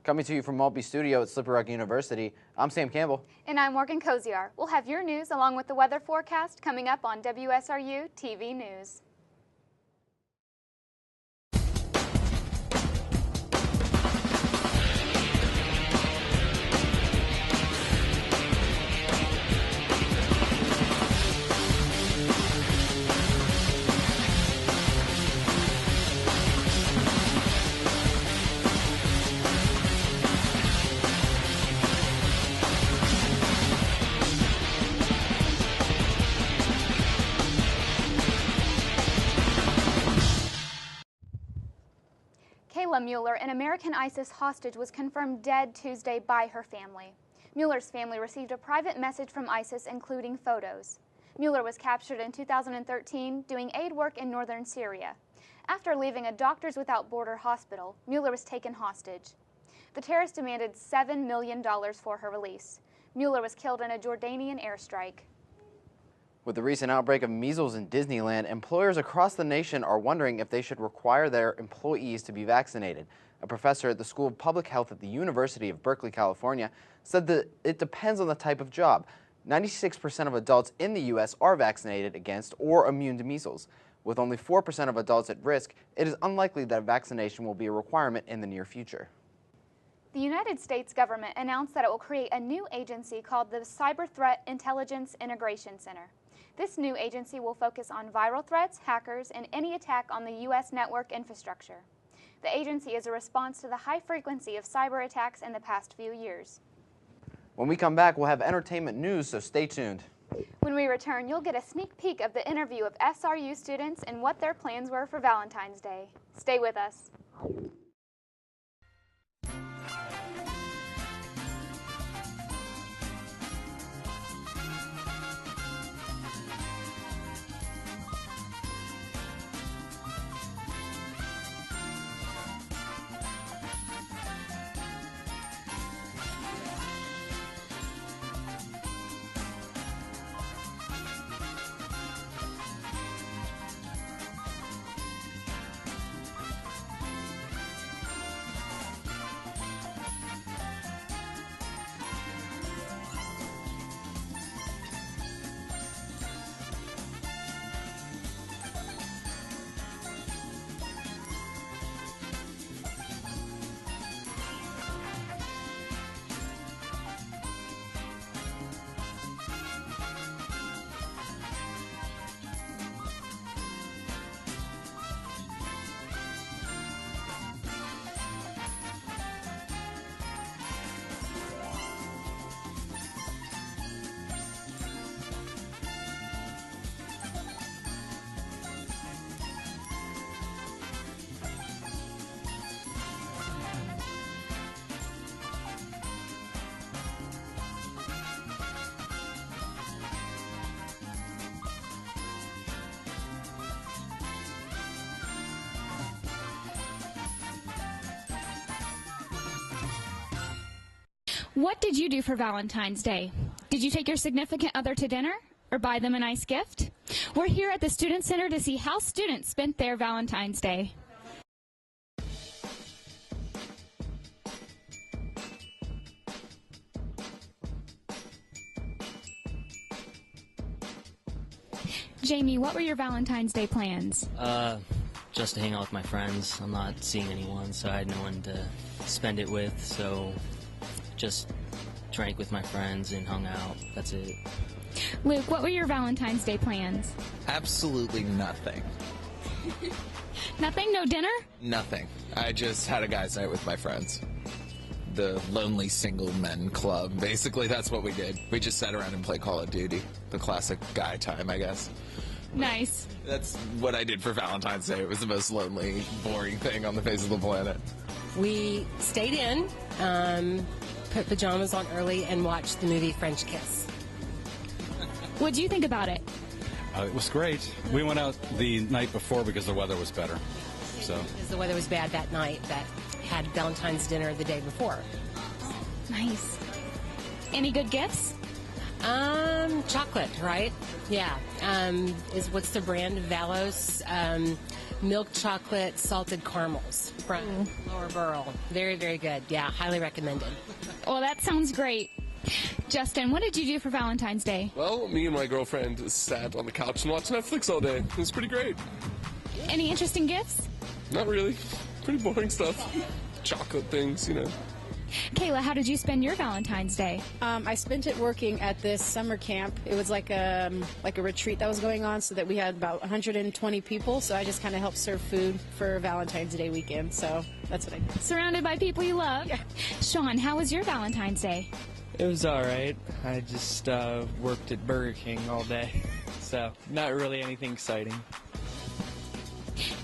Coming to you from Maltby Studio at Slippery Rock University, I'm Sam Campbell. And I'm Morgan Koziar. We'll have your news along with the weather forecast coming up on WSRUTV News. Kayla Mueller, an American ISIS hostage, was confirmed dead Tuesday by her family. Mueller's family received a private message from ISIS including photos. Mueller was captured in 2013 doing aid work in northern Syria. After leaving a Doctors Without Borders hospital, Mueller was taken hostage. The terrorists demanded $7 million for her release. Mueller was killed in a Jordanian airstrike. With the recent outbreak of measles in Disneyland, employers across the nation are wondering if they should require their employees to be vaccinated. A professor at the School of Public Health at the University of Berkeley, California, said that it depends on the type of job. 96% of adults in the U.S. are vaccinated against or immune to measles. With only 4% of adults at risk, it is unlikely that vaccination will be a requirement in the near future. The United States government announced that it will create a new agency called the Cyber Threat Intelligence Integration Center. This new agency will focus on viral threats, hackers, and any attack on the U.S. network infrastructure. The agency is a response to the high frequency of cyber attacks in the past few years. When we come back, we'll have entertainment news, so stay tuned. When we return, you'll get a sneak peek of the interview of SRU students and what their plans were for Valentine's Day. Stay with us. What did you do for Valentine's Day? Did you take your significant other to dinner or buy them a nice gift? We're here at the Student Center to see how students spent their Valentine's Day. Jamie, what were your Valentine's Day plans? Just to hang out with my friends. I'm not seeing anyone, so I had no one to spend it with, so just drank with my friends and hung out. That's it. Luke, what were your Valentine's Day plans? Absolutely nothing. Nothing? No dinner? Nothing. I just had a guy's night with my friends. The Lonely Single Men Club. Basically, that's what we did. We just sat around and played Call of Duty. The classic guy time, I guess. Nice. That's what I did for Valentine's Day. It was the most lonely, boring thing on the face of the planet. We stayed in, put pajamas on early, and watched the movie French Kiss. What do you think about it? It was great. We went out the night before because the weather was better. So Because the weather was bad that night, that had Valentine's dinner the day before. Nice. Any good gifts? Chocolate, right? Yeah. What's the brand? Valos. milk chocolate salted caramels from Lower Burl. Very, very good. Yeah, highly recommended. Well, that sounds great. Justin, what did you do for Valentine's Day? Well, me and my girlfriend sat on the couch and watched Netflix all day. It was pretty great. Any interesting gifts? Not really. Pretty boring stuff. Chocolate things, you know. Kayla, how did you spend your Valentine's Day? I spent it working at this summer camp. It was like a retreat that was going on, so that we had about 120 people. So I just kind of helped serve food for Valentine's Day weekend. So that's what I did. Surrounded by people you love. Yeah. Sean, how was your Valentine's Day? It was all right. I just worked at Burger King all day, so not really anything exciting.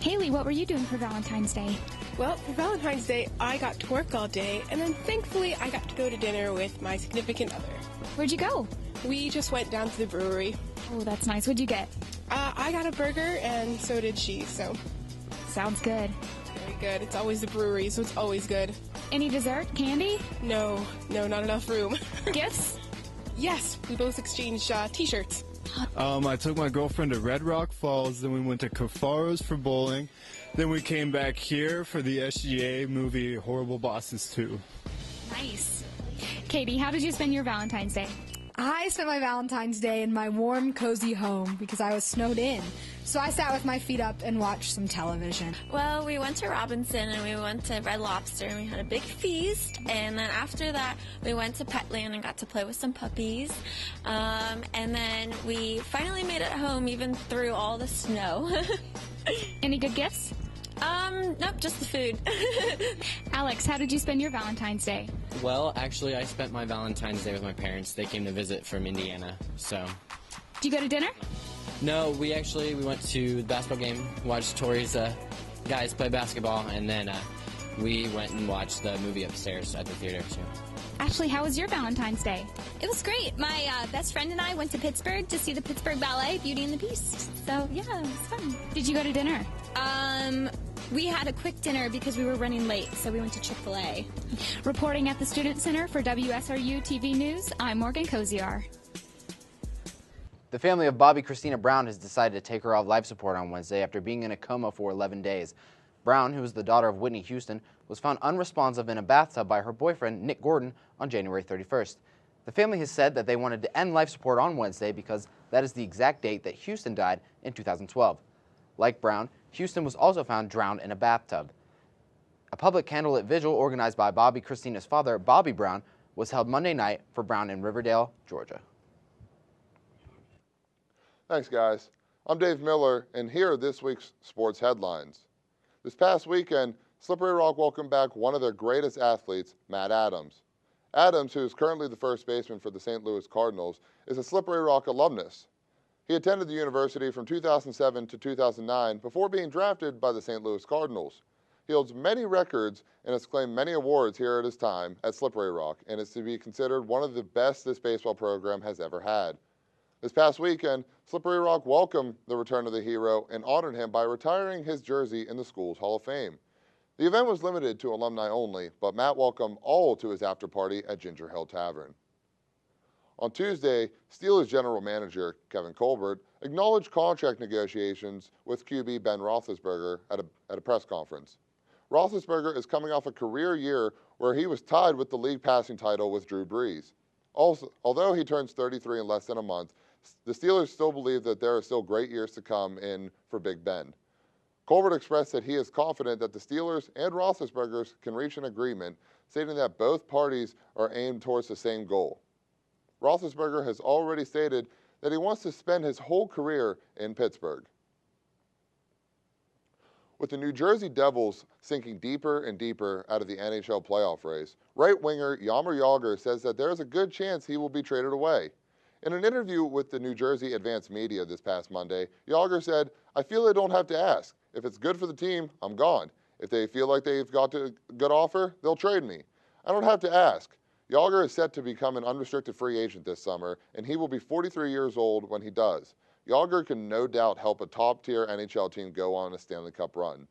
Haley, what were you doing for Valentine's Day? Well, for Valentine's Day, I got to work all day, and then thankfully I got to go to dinner with my significant other. Where'd you go? We just went down to the brewery. Oh, that's nice. What'd you get? I got a burger, and so did she, so. Sounds good. Very good. It's always the brewery, so it's always good. Any dessert? Candy? No, not enough room. Gifts? Yes, we both exchanged T-shirts. I took my girlfriend to Red Rock Falls, then we went to Cafaros for bowling, then we came back here for the SGA movie Horrible Bosses 2. Nice. Katie, how did you spend your Valentine's Day? I spent my Valentine's Day in my warm, cozy home because I was snowed in. So I sat with my feet up and watched some television. Well, we went to Robinson and we went to Red Lobster and we had a big feast. And then after that, we went to Petland and got to play with some puppies. And then we finally made it home even through all the snow. Any good gifts? Nope, just the food. Alex, how did you spend your Valentine's Day? Well, actually, I spent my Valentine's Day with my parents. They came to visit from Indiana, so. Did you go to dinner? No, we went to the basketball game, watched Tori's guys play basketball, and then we went and watched the movie upstairs at the theater, too. Ashley, how was your Valentine's Day? It was great. My best friend and I went to Pittsburgh to see the Pittsburgh Ballet, Beauty and the Beast. So, yeah, it was fun. Did you go to dinner? We had a quick dinner because we were running late, so we went to Chick-fil-A. Reporting at the Student Center for WSRUTV News, I'm Morgan Koziar. The family of Bobby Christina Brown has decided to take her off life support on Wednesday after being in a coma for 11 days. Brown, who is the daughter of Whitney Houston, was found unresponsive in a bathtub by her boyfriend, Nick Gordon, on January 31st. The family has said that they wanted to end life support on Wednesday because that is the exact date that Houston died in 2012. Like Brown, Houston was also found drowned in a bathtub. A public candlelit vigil organized by Bobby Christina's father, Bobby Brown, was held Monday night for Brown in Riverdale, Georgia. Thanks, guys. I'm Dave Miller, and here are this week's sports headlines. This past weekend, Slippery Rock welcomed back one of their greatest athletes, Matt Adams. Adams, who is currently the first baseman for the St. Louis Cardinals, is a Slippery Rock alumnus. He attended the university from 2007 to 2009 before being drafted by the St. Louis Cardinals. He holds many records and has claimed many awards here at his time at Slippery Rock and is to be considered one of the best this baseball program has ever had. This past weekend, Slippery Rock welcomed the return of the hero and honored him by retiring his jersey in the school's Hall of Fame. The event was limited to alumni only, but Matt welcomed all to his after party at Ginger Hill Tavern. On Tuesday, Steelers general manager Kevin Colbert acknowledged contract negotiations with QB Ben Roethlisberger at a press conference. Roethlisberger is coming off a career year where he was tied with the league passing title with Drew Brees. Also, although he turns 33 in less than a month, the Steelers still believe that there are still great years to come in for Big Ben. Colbert expressed that he is confident that the Steelers and Roethlisberger can reach an agreement, stating that both parties are aimed towards the same goal. Roethlisberger has already stated that he wants to spend his whole career in Pittsburgh. With the New Jersey Devils sinking deeper and deeper out of the NHL playoff race, right winger Jaromir Jagr says that there is a good chance he will be traded away. In an interview with the New Jersey Advanced Media this past Monday, Jagr said, "I feel I don't have to ask. If it's good for the team, I'm gone. If they feel like they've got a good offer, they'll trade me. I don't have to ask." Jagr is set to become an unrestricted free agent this summer, and he will be 43 years old when he does. Jagr can no doubt help a top-tier NHL team go on a Stanley Cup run.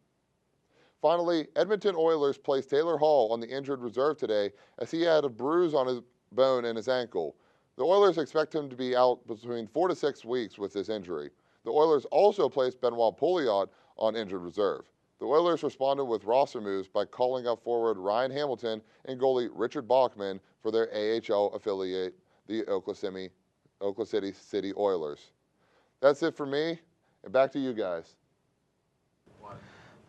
Finally, Edmonton Oilers placed Taylor Hall on the injured reserve today as he had a bruise on his bone in his ankle. The Oilers expect him to be out between 4 to 6 weeks with this injury. The Oilers also placed Benoit Pouliot on injured reserve. The Oilers responded with roster moves by calling up forward Ryan Hamilton and goalie Richard Bachman for their AHL affiliate, the Oklahoma City Oilers. That's it for me, and back to you guys.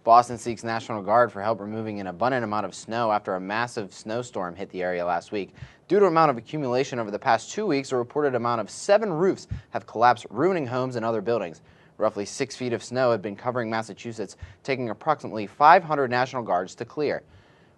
Boston seeks National Guard for help removing an abundant amount of snow after a massive snowstorm hit the area last week. Due to amount of accumulation over the past 2 weeks, a reported amount of 7 roofs have collapsed, ruining homes and other buildings. Roughly 6 feet of snow had been covering Massachusetts, taking approximately 500 National Guards to clear.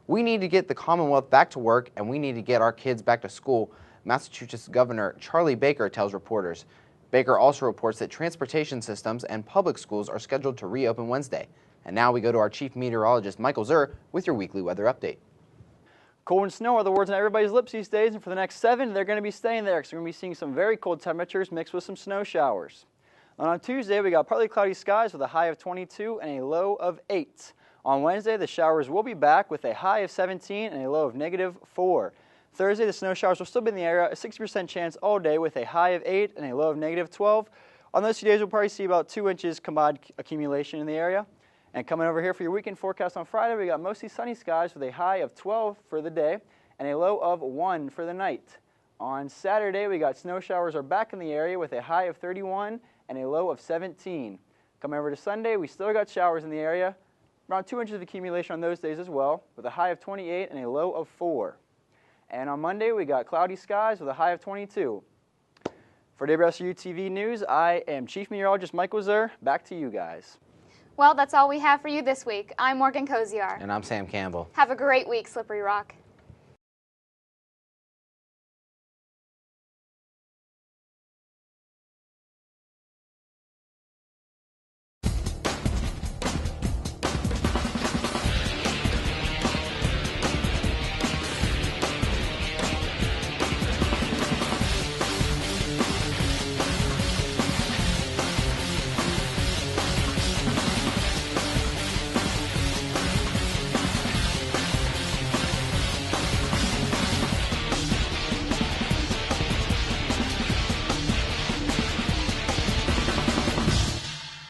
We need to get the Commonwealth back to work, and we need to get our kids back to school, Massachusetts Governor Charlie Baker tells reporters. Baker also reports that transportation systems and public schools are scheduled to reopen Wednesday. And now we go to our chief meteorologist, Michael Zur, with your weekly weather update. Cold and snow are the words on everybody's lips these days, and for the next 7, they're going to be staying there because we're going to be seeing some very cold temperatures mixed with some snow showers. And on Tuesday, we got partly cloudy skies with a high of 22 and a low of 8. On Wednesday, the showers will be back with a high of 17 and a low of -4. Thursday, the snow showers will still be in the area, a 60% chance all day with a high of 8 and a low of -12. On those 2 days, we'll probably see about 2 inches combined accumulation in the area. And coming over here for your weekend forecast on Friday, we got mostly sunny skies with a high of 12 for the day and a low of 1 for the night. On Saturday, we got snow showers are back in the area with a high of 31 and a low of 17. Coming over to Sunday, we still got showers in the area, around 2 inches of accumulation on those days as well, with a high of 28 and a low of 4. And on Monday, we got cloudy skies with a high of 22. For WSRUTV News, I am Chief Meteorologist Michael Zur. Back to you guys. Well, that's all we have for you this week. I'm Morgan Koziar. And I'm Sam Campbell. Have a great week, Slippery Rock.